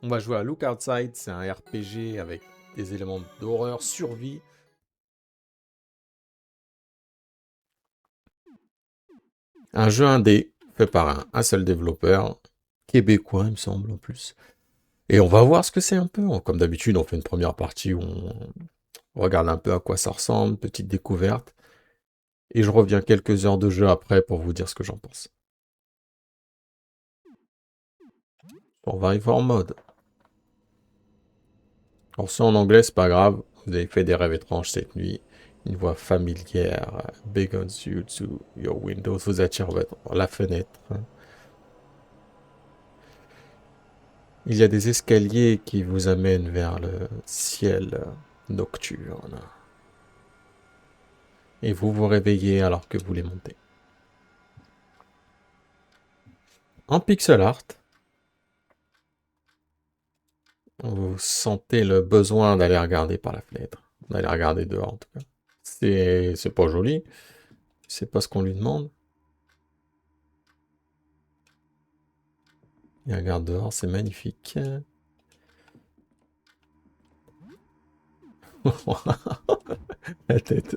On va jouer à Look Outside, c'est un RPG avec des éléments d'horreur, survie. Un jeu indé fait par un seul développeur, québécois il me semble en plus. Et on va voir ce que c'est un peu. Comme d'habitude, on fait une première partie où on regarde un peu à quoi ça ressemble, petite découverte. Et je reviens quelques heures de jeu après pour vous dire ce que j'en pense. Survivor mode. Alors ça en anglais, c'est pas grave. Vous avez fait des rêves étranges cette nuit. Une voix familière beckons you to your window. Vous attire vers la fenêtre. Il y a des escaliers qui vous amènent vers le ciel nocturne. Et vous vous réveillez alors que vous les montez. En pixel art, vous sentez le besoin d'aller regarder par la fenêtre. D'aller regarder dehors en tout cas. C'est pas joli. C'est pas ce qu'on lui demande. Il regarde dehors, c'est magnifique. La tête.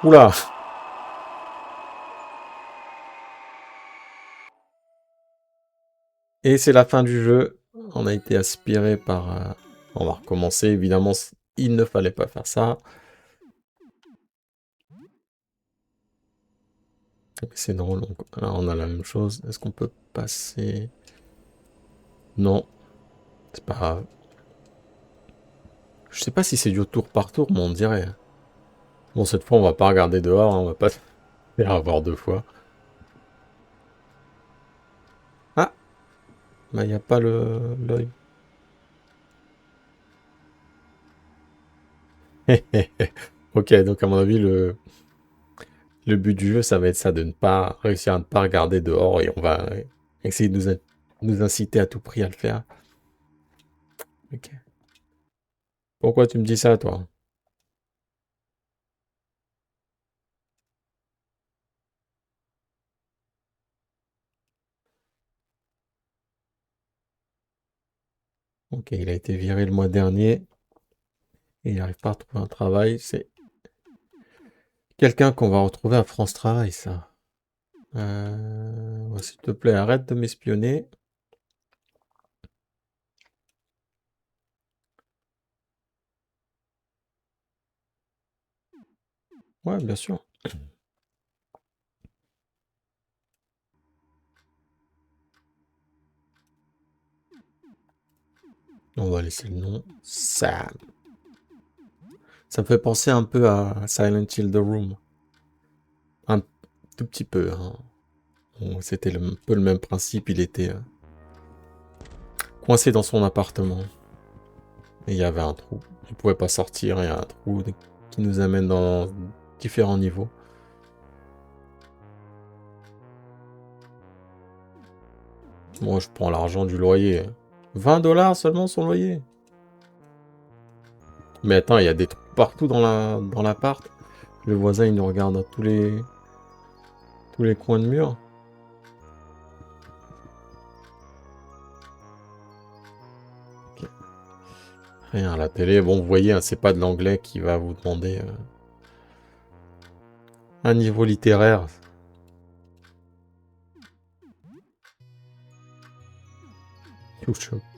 Oula. Et c'est la fin du jeu. On a été aspiré par... On va recommencer. Évidemment, il ne fallait pas faire ça. C'est drôle. Là, on a la même chose. Est-ce qu'on peut passer? Non. C'est pas grave. Je sais pas si c'est du tour par tour, mais on dirait. Bon, cette fois, on va pas regarder dehors. On va pas se faire avoir deux fois. Ah! Bah, il n'y a pas l'œil. Ok, donc à mon avis, le but du jeu, ça va être ça, de ne pas réussir à ne pas regarder dehors et on va essayer de nous inciter à tout prix à le faire. Ok. Pourquoi tu me dis ça, toi? Ok, il a été viré le mois dernier et il n'arrive pas à trouver un travail. C'est quelqu'un qu'on va retrouver à France Travail, ça. Ouais, s'il te plaît, arrête de m'espionner. Ouais, bien sûr. On va laisser le nom. Sam. Ça me fait penser un peu à Silent Hill The Room. Un tout petit peu, hein. Bon, c'était un peu le même principe. Il était coincé dans son appartement. Et il y avait un trou. Il pouvait pas sortir. Il y a un trou qui nous amène dans différents niveaux. Moi, je prends l'argent du loyer. 20 $ seulement son loyer. Mais attends, il y a des trous partout dans l'appart. Le voisin, il nous regarde à tous les coins de mur. Ok. Rien à la télé. Bon, vous voyez, hein, c'est pas de l'anglais qui va vous demander un niveau littéraire.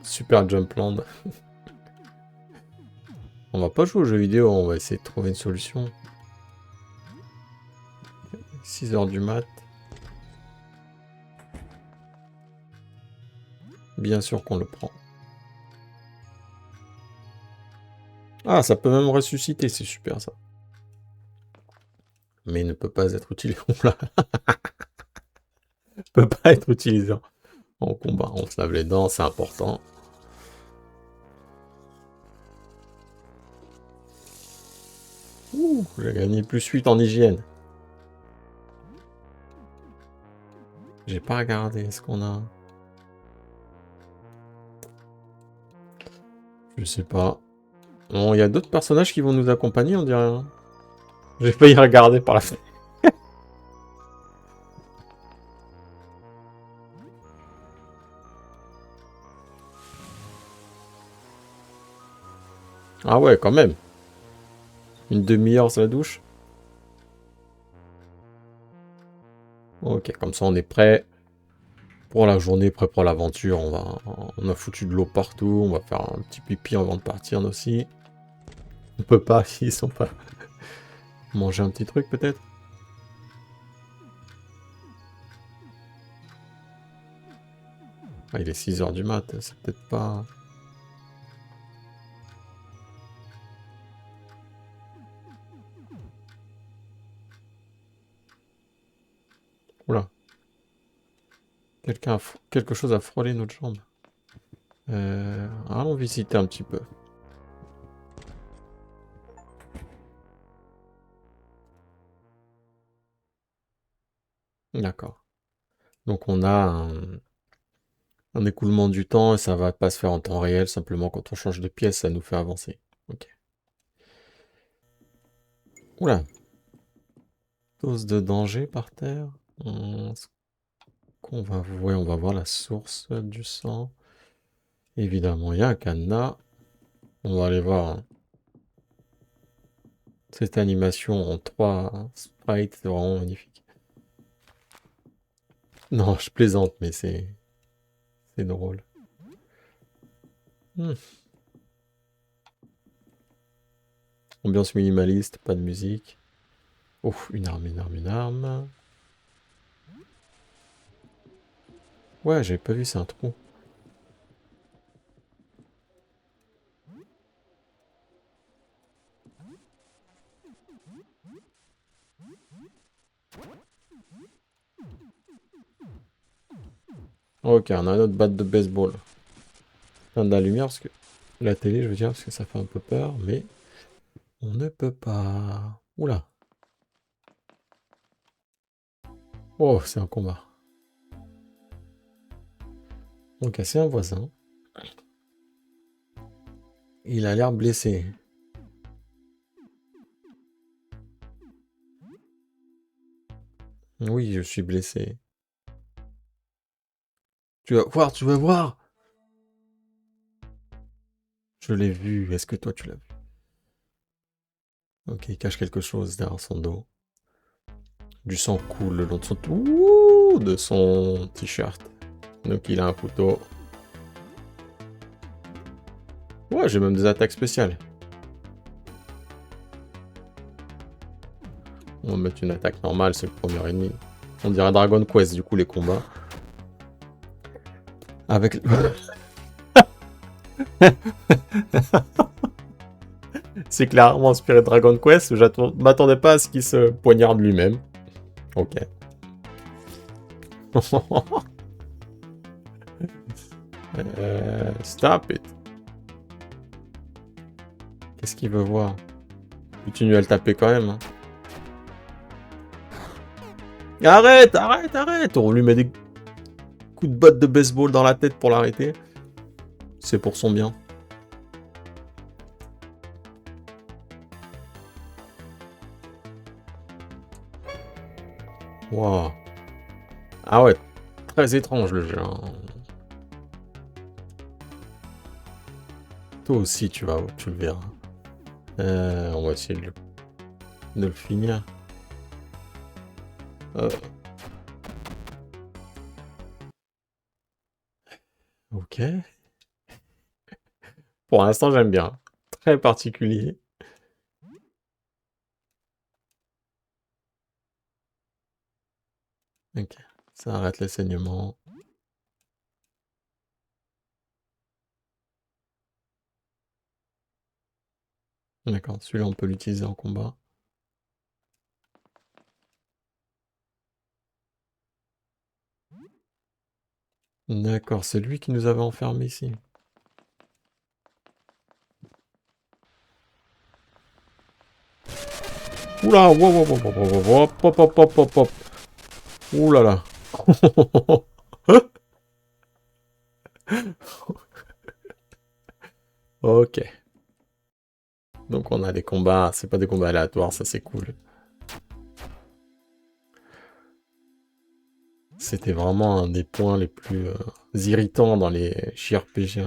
Super Jumpland. On va pas jouer aux jeux vidéo, on va essayer de trouver une solution. 6 heures du mat. Bien sûr qu'on le prend. Ah, ça peut même ressusciter, c'est super ça. Mais il ne peut pas être utilisé. Oula. Il peut pas être utilisé en combat. On se lave les dents, c'est important. Ouh, j'ai gagné plus 8 en hygiène. J'ai pas regardé, est-ce qu'on a... Je sais pas. Bon, il y a d'autres personnages qui vont nous accompagner, on dirait. Hein. J'ai failli regarder par la fenêtre. Ah ouais, quand même. Une demi-heure sous la douche. Ok, comme ça on est prêt pour la journée, prêt pour l'aventure. On a foutu de l'eau partout. On va faire un petit pipi avant de partir aussi. On peut pas, ils sont pas... Manger un petit truc peut-être. Ah, il est 6 h du mat, c'est peut-être pas... Oula. Quelque chose a frôlé notre jambe. Allons visiter un petit peu. D'accord. Donc on a un écoulement du temps et ça va pas se faire en temps réel. Simplement quand on change de pièce, ça nous fait avancer. Ok. Oula. Dose de danger par terre. Est-ce qu'on va... Ouais, on va voir la source du sang. Évidemment, il y a un cadenas. On va aller voir hein. Cette animation en 3 sprites, c'est vraiment magnifique. Non, je plaisante, mais c'est drôle. Hmm. Ambiance minimaliste, pas de musique. Oh, une arme, une arme, une arme. Ouais, j'avais pas vu, c'est un trou. Ok, on a une autre batte de baseball. Plein de la lumière, parce que... La télé, je veux dire, parce que ça fait un peu peur, mais... On ne peut pas... Oula. Oh, c'est un combat. Donc, c'est un voisin. Il a l'air blessé. Oui, je suis blessé. Tu vas voir, tu vas voir. Je l'ai vu. Est-ce que toi, tu l'as vu? Ok, il cache quelque chose derrière son dos. Du sang coule le long de de son t-shirt. Donc, il a un couteau. Ouais, j'ai même des attaques spéciales. On va mettre une attaque normale, c'est le premier ennemi. On dirait Dragon Quest, du coup, les combats. Avec... C'est clairement inspiré de Dragon Quest. Je m'attendais pas à ce qu'il se poignarde lui-même. Ok. Stop it. Qu'est-ce qu'il veut voir? Continue à le taper quand même. Hein. Arrête, arrête, arrête. On lui met des coups de botte de baseball dans la tête pour l'arrêter. C'est pour son bien. Wow. Ah ouais, très étrange le jeu. Hein. Toi aussi, tu le verras. On va essayer de le finir. Ok. Pour l'instant, j'aime bien. Très particulier. Ok. Ça arrête les saignements. D'accord. Celui-là, on peut l'utiliser en combat. D'accord. C'est lui qui nous avait enfermés ici. Oula, wow, wow, wow, wow, wow, wow, hop, hop, hop, hop, hop, hop. Oula là. Ok. Donc on a des combats, c'est pas des combats aléatoires, ça c'est cool. C'était vraiment un des points les plus irritants dans les JRPG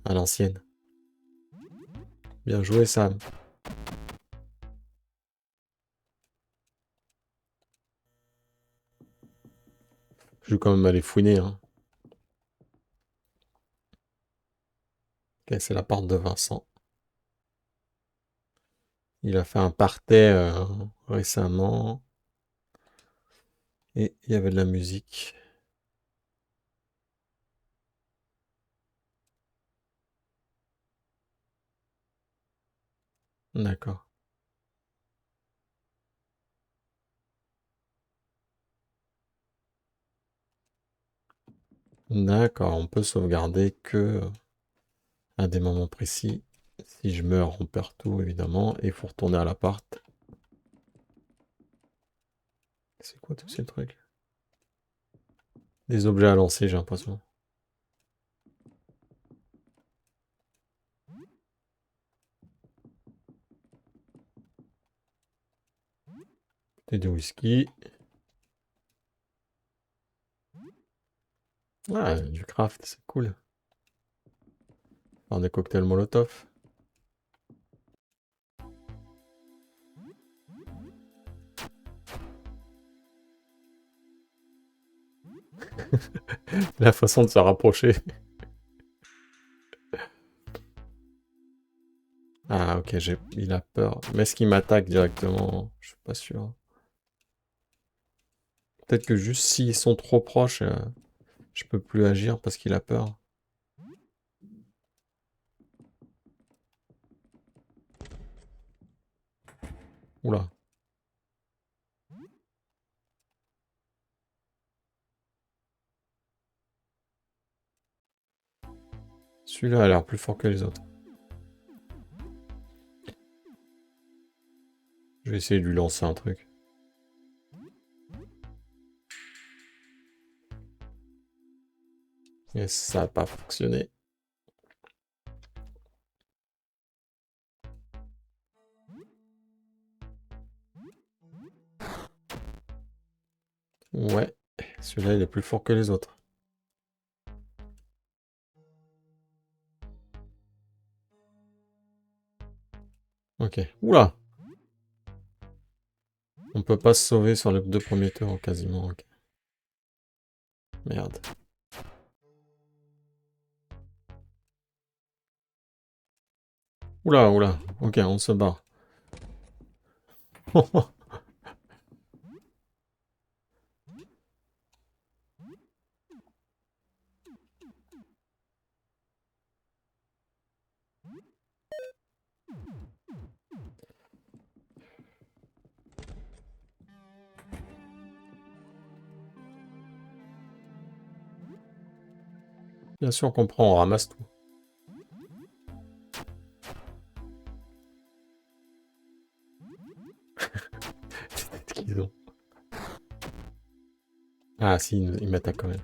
à l'ancienne. Bien joué, Sam. Je vais quand même aller fouiner. Hein. Ok, c'est la porte de Vincent. Il a fait un party récemment. Et il y avait de la musique. D'accord. D'accord, on peut sauvegarder que à des moments précis. Si je meurs, on perd tout, évidemment. Et il faut retourner à l'appart. C'est quoi tous ces trucs? Des objets à lancer, j'ai l'impression. Et du whisky. Ah, du craft, c'est cool. Faire des cocktails Molotov. La façon de se rapprocher. Ah, ok, il a peur. Mais est-ce qu'il m'attaque directement? Je suis pas sûr. Peut-être que juste s'ils sont trop proches, je peux plus agir parce qu'il a peur. Oula. Celui-là a l'air plus fort que les autres. Je vais essayer de lui lancer un truc. Et ça n'a pas fonctionné. Ouais, celui-là il est plus fort que les autres. Ok. Oula! On peut pas se sauver sur les 2 premiers tours quasiment. Ok. Merde. Oula, oula. Ok, on se barre. Bien sûr qu'on prend, on ramasse tout. Qu'est-ce qu'ils ont? Ah si, il m'attaque quand même.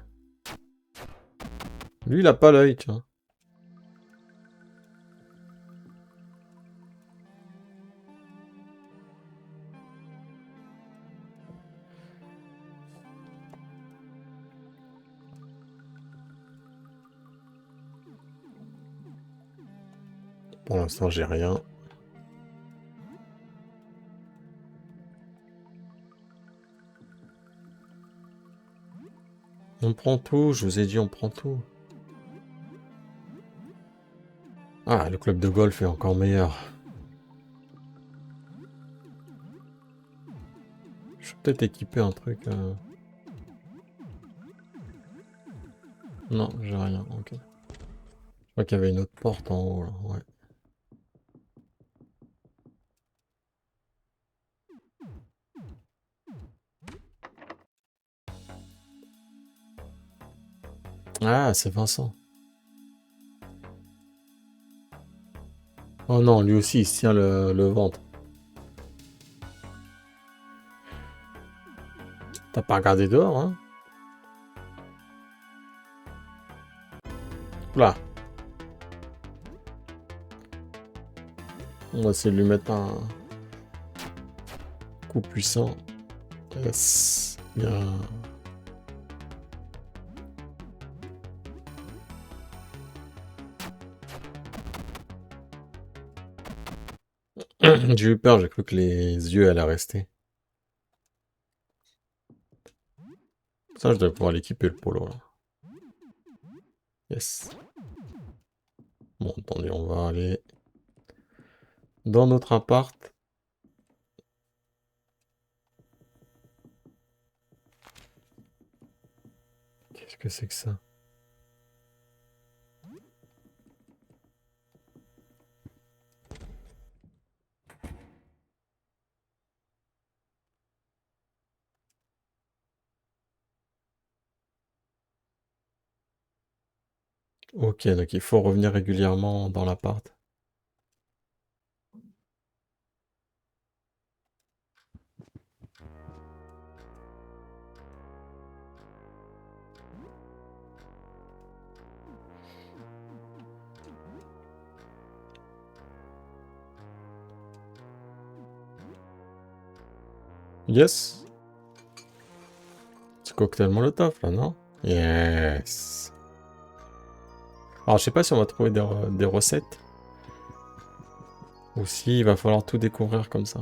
Lui, il a pas l'œil, tiens. Pour l'instant, j'ai rien. On prend tout, je vous ai dit, on prend tout. Ah, le club de golf est encore meilleur. Je vais peut-être équiper un truc. Non, j'ai rien, ok. Je crois qu'il y avait une autre porte en haut, là, ouais. Ah, c'est Vincent. Oh non, lui aussi, il se tient le ventre. T'as pas regardé dehors, hein? Oula. On va essayer de lui mettre un coup puissant. Yes. Bien. J'ai eu peur, j'ai cru que les yeux allaient rester. Ça, je dois pouvoir l'équiper le polo là. Yes. Bon, attendez, on va aller dans notre appart. Qu'est-ce que c'est que ça? Ok, donc il faut revenir régulièrement dans l'appart. Yes. C'est cocktail Molotov là, non? Yes. Alors, je sais pas si on va trouver des recettes. Ou si il va falloir tout découvrir comme ça.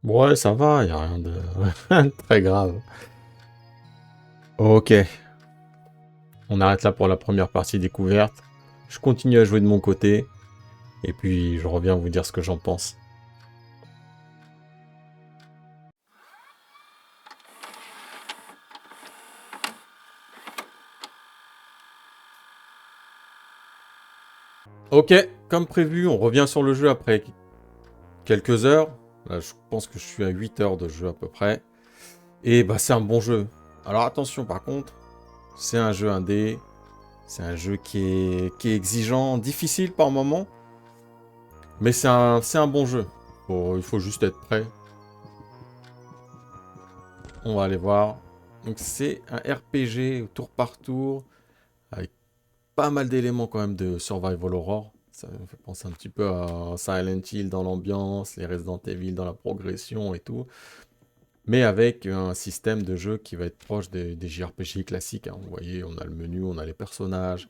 Ouais, ça va, il n'y a rien de très grave. Ok, on arrête là pour la première partie découverte. Je continue à jouer de mon côté. Et puis, je reviens vous dire ce que j'en pense. Ok, comme prévu, on revient sur le jeu après quelques heures. Là, je pense que je suis à 8 heures de jeu à peu près. Et bah, c'est un bon jeu. Alors attention par contre, c'est un jeu indé. C'est un jeu qui est exigeant, difficile par moment. Mais c'est un bon jeu. Bon, il faut juste être prêt. On va aller voir. Donc c'est un RPG tour par tour. Avec pas mal d'éléments quand même de Survival Horror. Ça me fait penser un petit peu à Silent Hill dans l'ambiance, les Resident Evil dans la progression et tout. Mais avec un système de jeu qui va être proche des JRPG classiques, hein. Vous voyez, on a le menu, on a les personnages,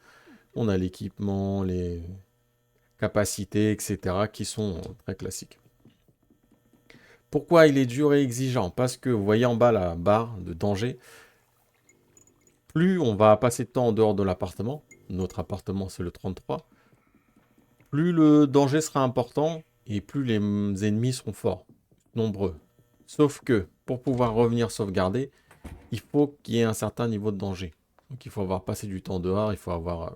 on a l'équipement, les capacités, etc. qui sont très classiques. Pourquoi il est dur et exigeant? Parce que vous voyez en bas la barre de danger. Plus on va passer de temps en dehors de l'appartement, notre appartement c'est le 33, plus le danger sera important et plus les ennemis seront forts, nombreux. Sauf que pour pouvoir revenir sauvegarder, il faut qu'il y ait un certain niveau de danger. Donc il faut avoir passé du temps dehors, il faut avoir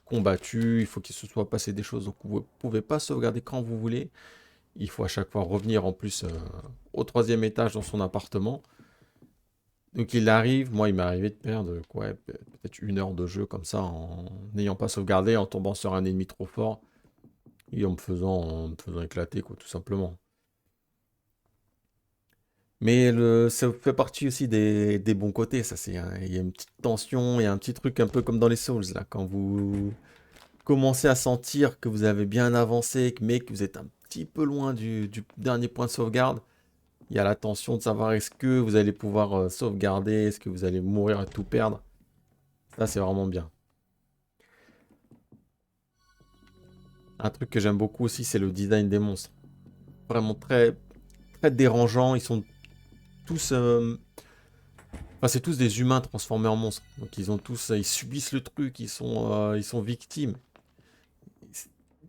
combattu, il faut qu'il se soit passé des choses. Donc vous ne pouvez pas sauvegarder quand vous voulez. Il faut à chaque fois revenir en plus au 3e étage dans son appartement. Donc il arrive, moi il m'est arrivé de perdre quoi, peut-être 1 heure de jeu comme ça en n'ayant pas sauvegardé, en tombant sur un ennemi trop fort et en me faisant éclater quoi, tout simplement. Mais ça fait partie aussi des bons côtés, ça c'est, il y a une petite tension, il y a un petit truc un peu comme dans les Souls là, quand vous commencez à sentir que vous avez bien avancé, mais que vous êtes un petit peu loin du dernier point de sauvegarde. Il y a la tension de savoir est-ce que vous allez pouvoir sauvegarder, est-ce que vous allez mourir et tout perdre. Ça, c'est vraiment bien. Un truc que j'aime beaucoup aussi, c'est le design des monstres. Vraiment très, très dérangeant. Ils sont tous... Enfin, c'est tous des humains transformés en monstres. Donc ils ont tous... Ils subissent le truc, ils sont victimes.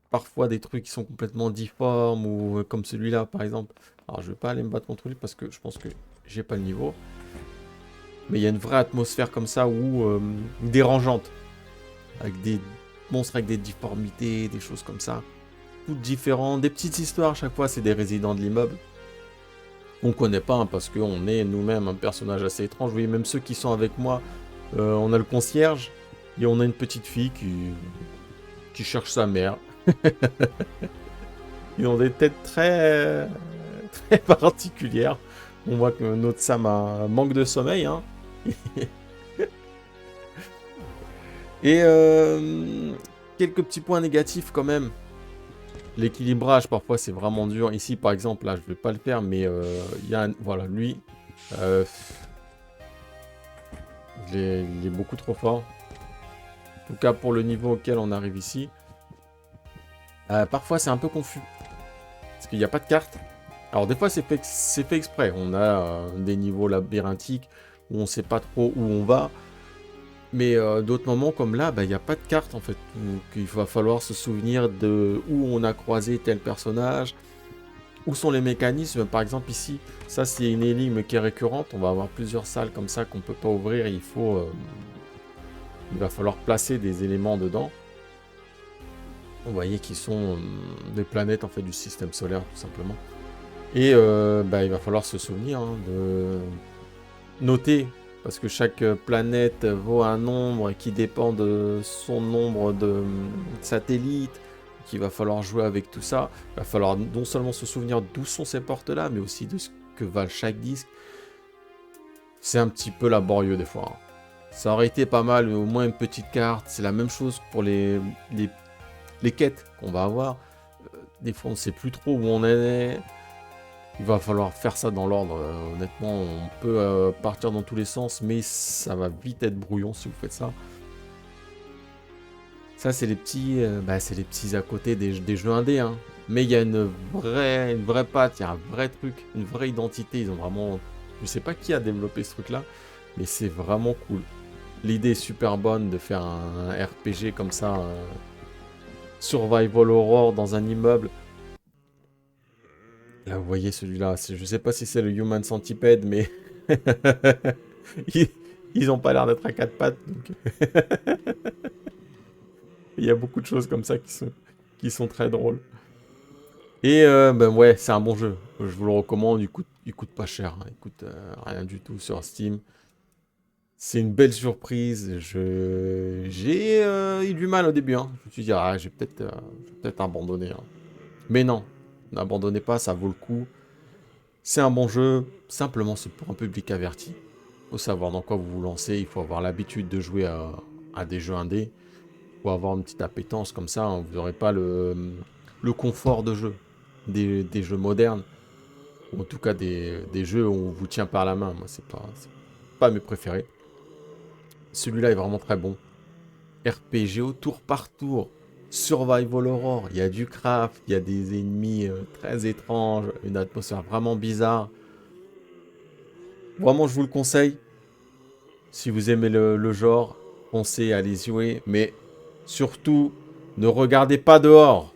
Parfois des trucs qui sont complètement difformes, ou comme celui-là, par exemple. Alors, je vais pas aller me battre contre lui parce que je pense que j'ai pas le niveau. Mais il y a une vraie atmosphère comme ça, où dérangeante. Avec des monstres avec des difformités, des choses comme ça. Toutes différentes, des petites histoires à chaque fois, c'est des résidents de l'immeuble. On connaît pas, hein, parce qu'on est nous-mêmes un personnage assez étrange. Vous voyez, même ceux qui sont avec moi, on a le concierge, et on a une petite fille qui cherche sa mère. Ils ont des têtes très particulières. On voit que notre Sam a manque de sommeil, hein. Et quelques petits points négatifs quand même. L'équilibrage, parfois, c'est vraiment dur. Ici, par exemple, là, je vais pas le faire, mais il y a voilà, lui, il est beaucoup trop fort. En tout cas, pour le niveau auquel on arrive ici. Parfois, c'est un peu confus. Parce qu'il n'y a pas de carte. Alors, des fois, c'est fait exprès. On a des niveaux labyrinthiques où on ne sait pas trop où on va. Mais d'autres moments comme là, il n'y a pas de carte en fait. Il va falloir se souvenir de où on a croisé tel personnage, où sont les mécanismes. Par exemple ici, ça c'est une énigme qui est récurrente. On va avoir plusieurs salles comme ça qu'on ne peut pas ouvrir. Il va falloir placer des éléments dedans. Vous voyez qu'ils sont des planètes en fait du système solaire tout simplement. Et il va falloir se souvenir de noter. Parce que chaque planète vaut un nombre qui dépend de son nombre de satellites. Il va falloir jouer avec tout ça. Il va falloir non seulement se souvenir d'où sont ces portes-là, mais aussi de ce que valent chaque disque. C'est un petit peu laborieux des fois. Ça aurait été pas mal, au moins une petite carte. C'est la même chose pour les quêtes qu'on va avoir. Des fois, on ne sait plus trop où on est. Il va falloir faire ça dans l'ordre. Honnêtement, on peut partir dans tous les sens, mais ça va vite être brouillon si vous faites ça. Ça, c'est les petits à côté des jeux indés. Hein. Mais il y a une vraie patte, il y a un vrai truc, une vraie identité. Ils ont vraiment... Je sais pas qui a développé ce truc-là, mais c'est vraiment cool. L'idée est super bonne de faire un RPG comme ça, Survival Horror dans un immeuble. Là, vous voyez celui-là. Je sais pas si c'est le Human Centipede, mais ils ont pas l'air d'être à quatre pattes. Donc... Il y a beaucoup de choses comme ça qui sont très drôles. Et ouais, c'est un bon jeu. Je vous le recommande. Il coûte pas cher. Hein. Il coûte rien du tout sur Steam. C'est une belle surprise. J'ai eu du mal au début. Hein. Je me suis dit, je vais peut-être abandonner. Hein. Mais non, n'abandonnez pas, ça vaut le coup. C'est un bon jeu. Simplement, c'est pour un public averti. Il faut savoir dans quoi vous vous lancez. Il faut avoir l'habitude de jouer à des jeux indés. Il faut avoir une petite appétence comme ça. Hein. Vous n'aurez pas le confort de jeu des jeux modernes. Ou en tout cas des jeux où on vous tient par la main. Moi, c'est pas mes préférés. Celui-là est vraiment très bon. RPG au tour par tour. Survival Horror. Il y a du craft. Il y a des ennemis très étranges. Une atmosphère vraiment bizarre. Vraiment, je vous le conseille. Si vous aimez le genre, pensez à les jouer. Mais surtout, ne regardez pas dehors.